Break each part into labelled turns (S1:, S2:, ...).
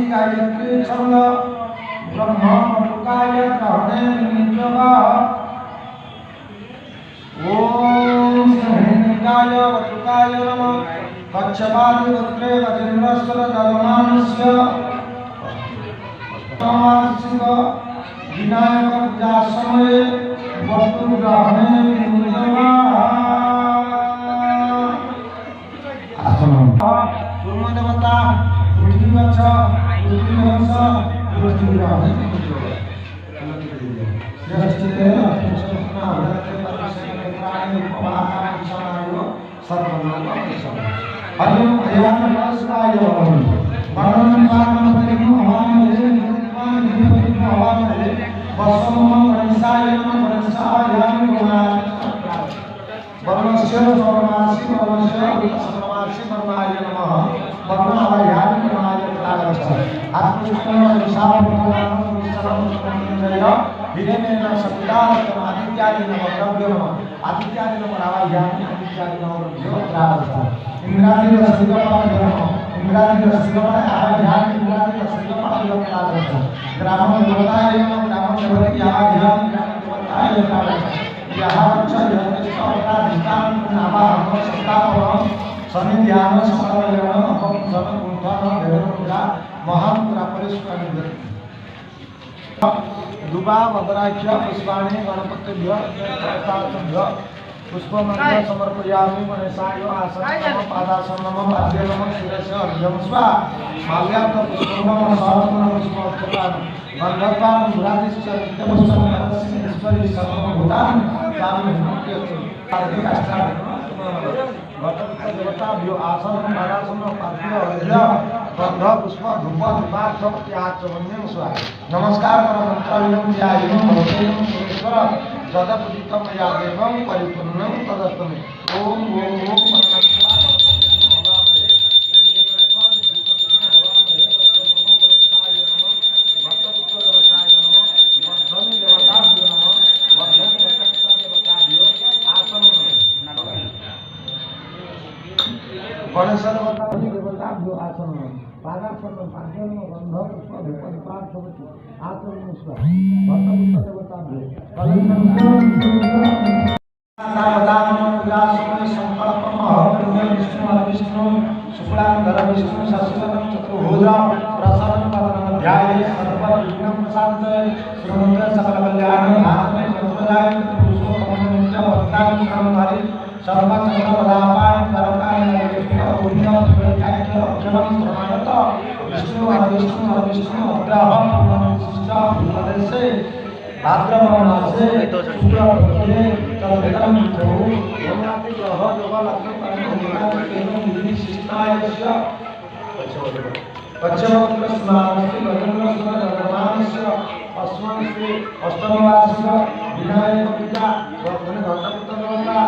S1: गायत्री छंद ब्रह्म मधुकाय ग्रहणे निजवा ओम श्रीनिकाय वटुकाय नमः कच्छपादि गोत्रे गजेन्द्रस्वर जगमानस्य तमासिक विनायक पूजा समय वस्तु ग्रहणे निजवा सूर्य देवता पृथ्वी वंश पृथ्वी वंश पृथ्वी ग्रहणे हरिओम अयानवासुवाय वर्णन कारणं परिमो हवामहे निर्माण निधिपतिमो हवामहे वसवमं वरसाय नमः वरसाय नमः वर्णस्य सर्वमासि वर्णस्य सर्वमासि वर्णाय नमः वर्णाय नमः प्रागच्छ आत्मविष्णु विशालभगवान् विश्वसर्वजय हिरेण सवितारतम आदित्यादि नमः द्रव्य नमः आदित्यादि नमः रावायामि आदित्यादि नमः द्रव्य प्रागच्छ इंद्रादि रसगोपाल नमः इंद्रादि रसगोपाल आवायामि इंद्रादि रसगोपाल प्रागच्छ ग्रामो देवताय नमः ग्रामो देवताय आवायामि ग्रामो देवताय प्रागच्छ यहाच यज्ञस्ताधिकां नामः सत्तापरं सन्निध्यान समर्पण अपं समकुंठन देवमुद्रा महामुद्रा परिष्कृत दुबा वदराक्ष पुष्पाणि गणपतिभ्य प्रसादाभ्य पुष्पमंत्र समर्पयामि गणेशाय आसनं पादासनं पाद्य नमः शिरस्य अर्घ्यं स्वा माल्यार्थ पुष्पं सहस्रं पुष्पोत्तरान् गन्धर्वान् मुरादिश्च नित्यपुष्पं ईश्वरी सर्वभूतान् कामि मुक्त्यति देवताभ्यो आसनं पादासनं पाद्य अर्घ्य गंध पुष्प धूप दीपार्थ त्याचमन्यं स्वा नमस्कार परमंत्रं ध्यायं भवतेयं सुरेश्वर जगत्पूजितं मया देवं परिपूर्णं तदस्तमे ओम ओम ओम देवताभ्यो आसन पादासन पाद्यम गंध पुष्प धूप दीपार्थ आचरण स्वा भक्तपुत्र देवताभ्यो विष्णु शुक्लांधर विष्णु शशिवरं चतुर्भुज प्रसन्नं वदनं ध्याये सर्वविघ्नं प्रशान्तये श्रीमन्त्र सकल कल्याण भागमे सर्वदाय पुष्पोपमनित्य भक्तां शरणधारी सर्वचक्रपदापाय परकाय पुण्यं प्रत्याख्य अक्षरं प्रमाणत विष्णु अग्रहं विशिष्ट प्रदेशे भाद्रपदमासे शुक्लपक्षे तदभितं प्रभु योगाति ग्रह योग लग्न विशिष्टायस्य पश्चिमोत्तरस्नानस्य गगनस्वरमानस्य अस्मन्स्ते अष्टमवार्षिक विनायक पूजा घटपुत्रदेवता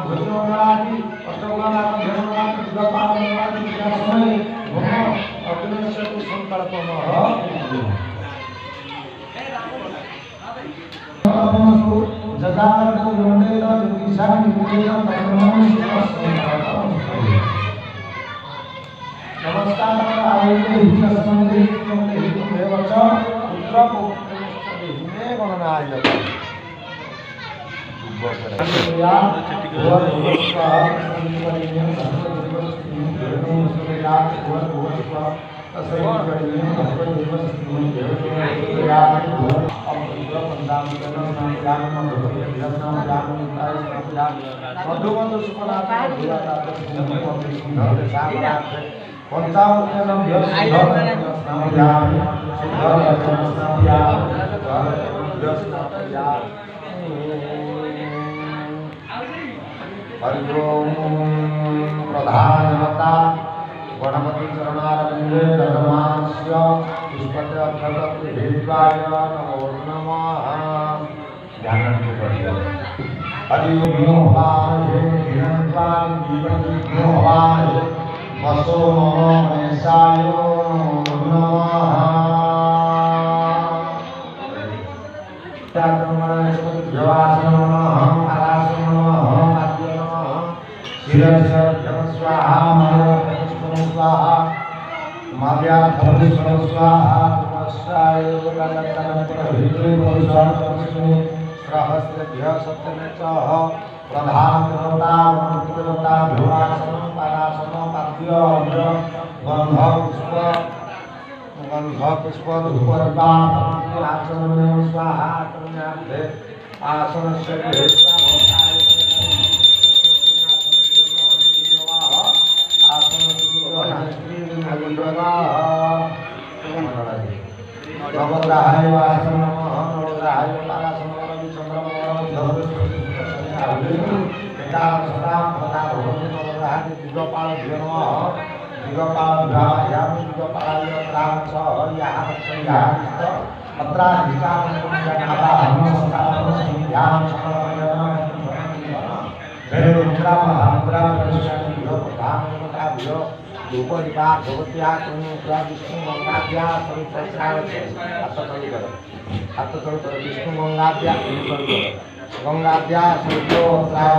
S1: भुजमंगलादि अष्टमंगलादि धर्मनाथ दुर्गापालनादि पूजा समय होम अग्निस्य संकल्पमः जगातो योनेन ज्योतिषां विवेकं नमस्कार आयुर्वेद हितसंधि देवच पुत्र पौत्रे गणनाय हरिओम प्रधानता गणपति चरणारविंदे रघुनाथस्य पुष्पते अक्षत भेदवाय नमो नमः ध्यान हरिओम नमः भगवान जीवन नमः वसो मम गणेशाय नमः स्वाहा स्वाहा नमस्काराय वरदनकरहिते सहस्रभ्य सत्यमेतः प्रधानदेवता भिवासनं पादासनं पाद्य गंध पुष्प धूपरताचरण स्वाहा करुण्याब्धे आसनस्य नवग्रहाय वासनं नमः नवग्रहाय पादासनं विष्णु गंगाद्या गंगाद्या सहितो प्राय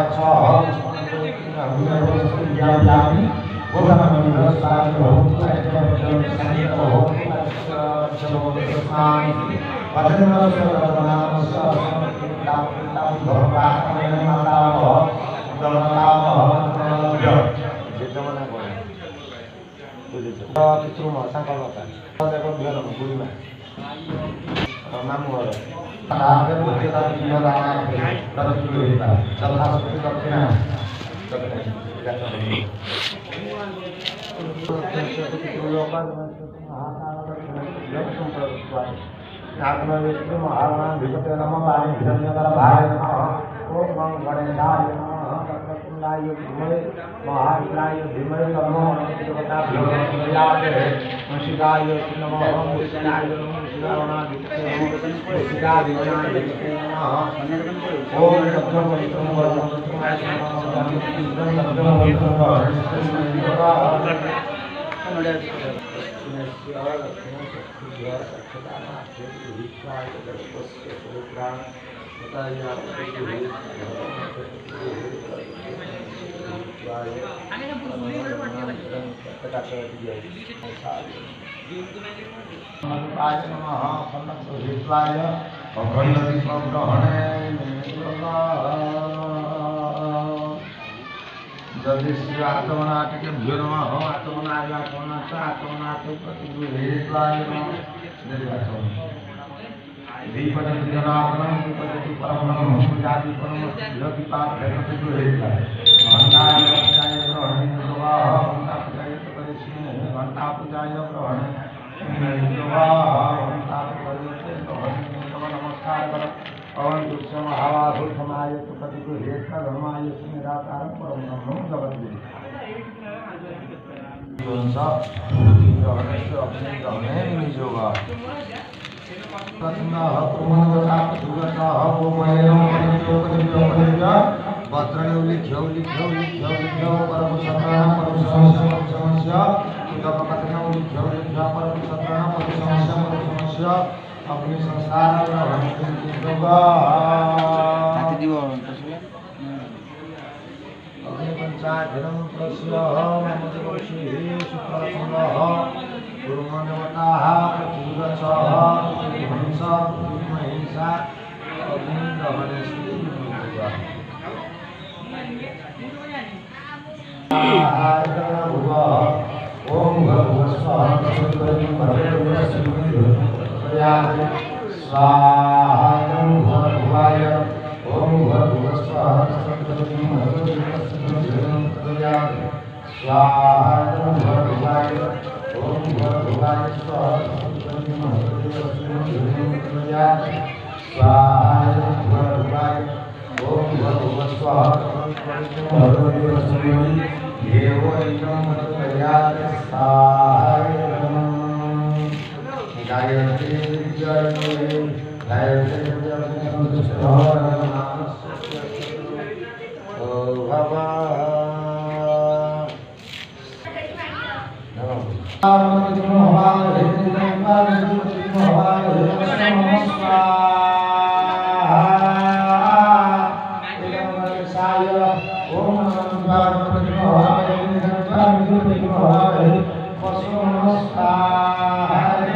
S2: नमस्कार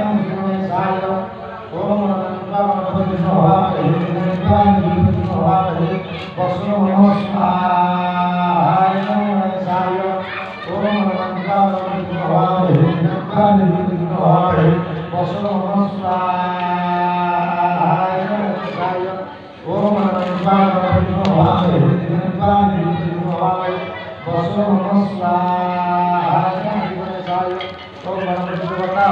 S1: नमः स्वाहा गणेशाय ओम गणपति देवता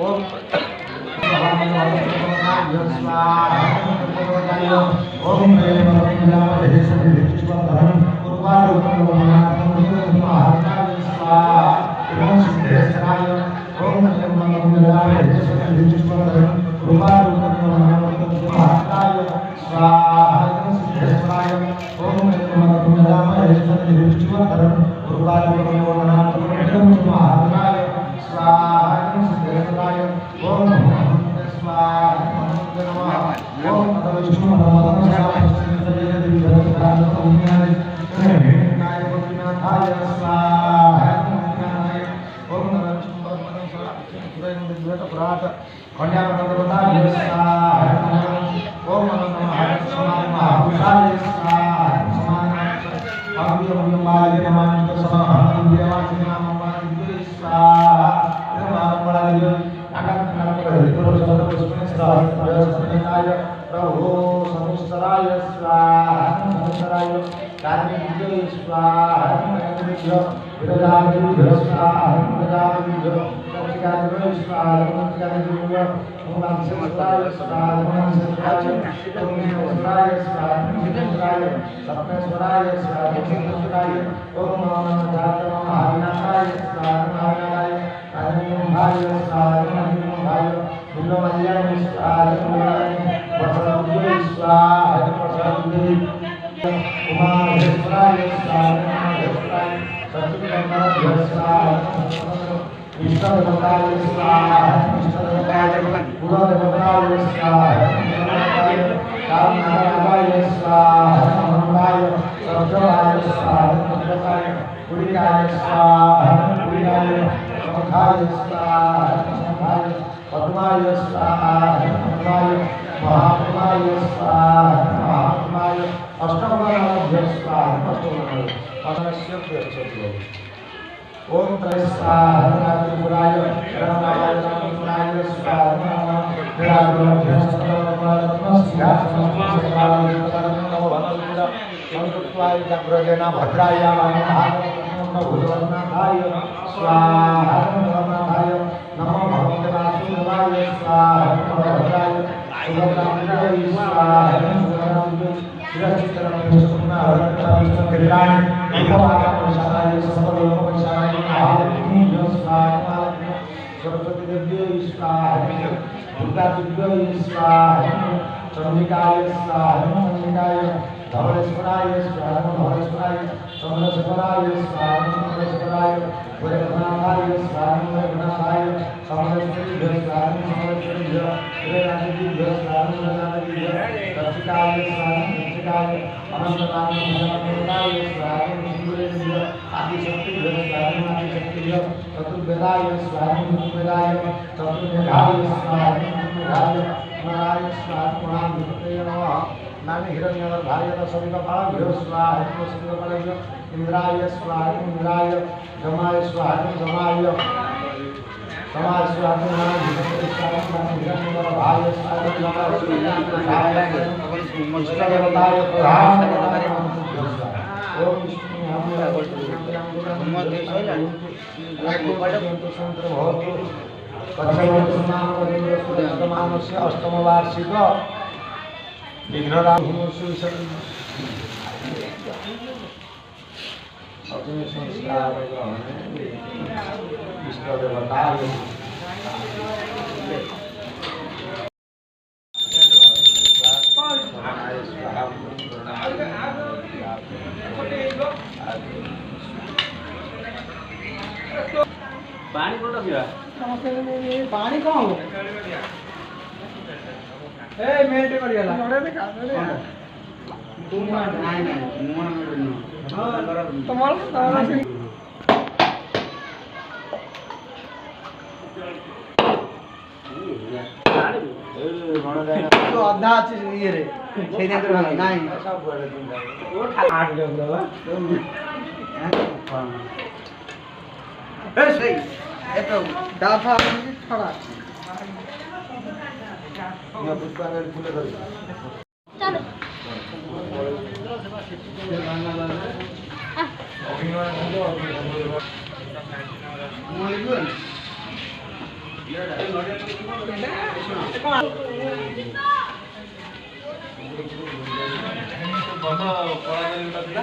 S1: ओम
S2: पानी कौन हो ए मेल्ट कर गया तुम्हारा तो अद्धा अच्छी ये रे छह दिन तो नहीं वो आठ लोग बाबा ए सही ये तो दाफा थोड़ा
S1: पुष्पा फुले
S3: चलो
S2: ବଡ଼ ପଳାଇଲା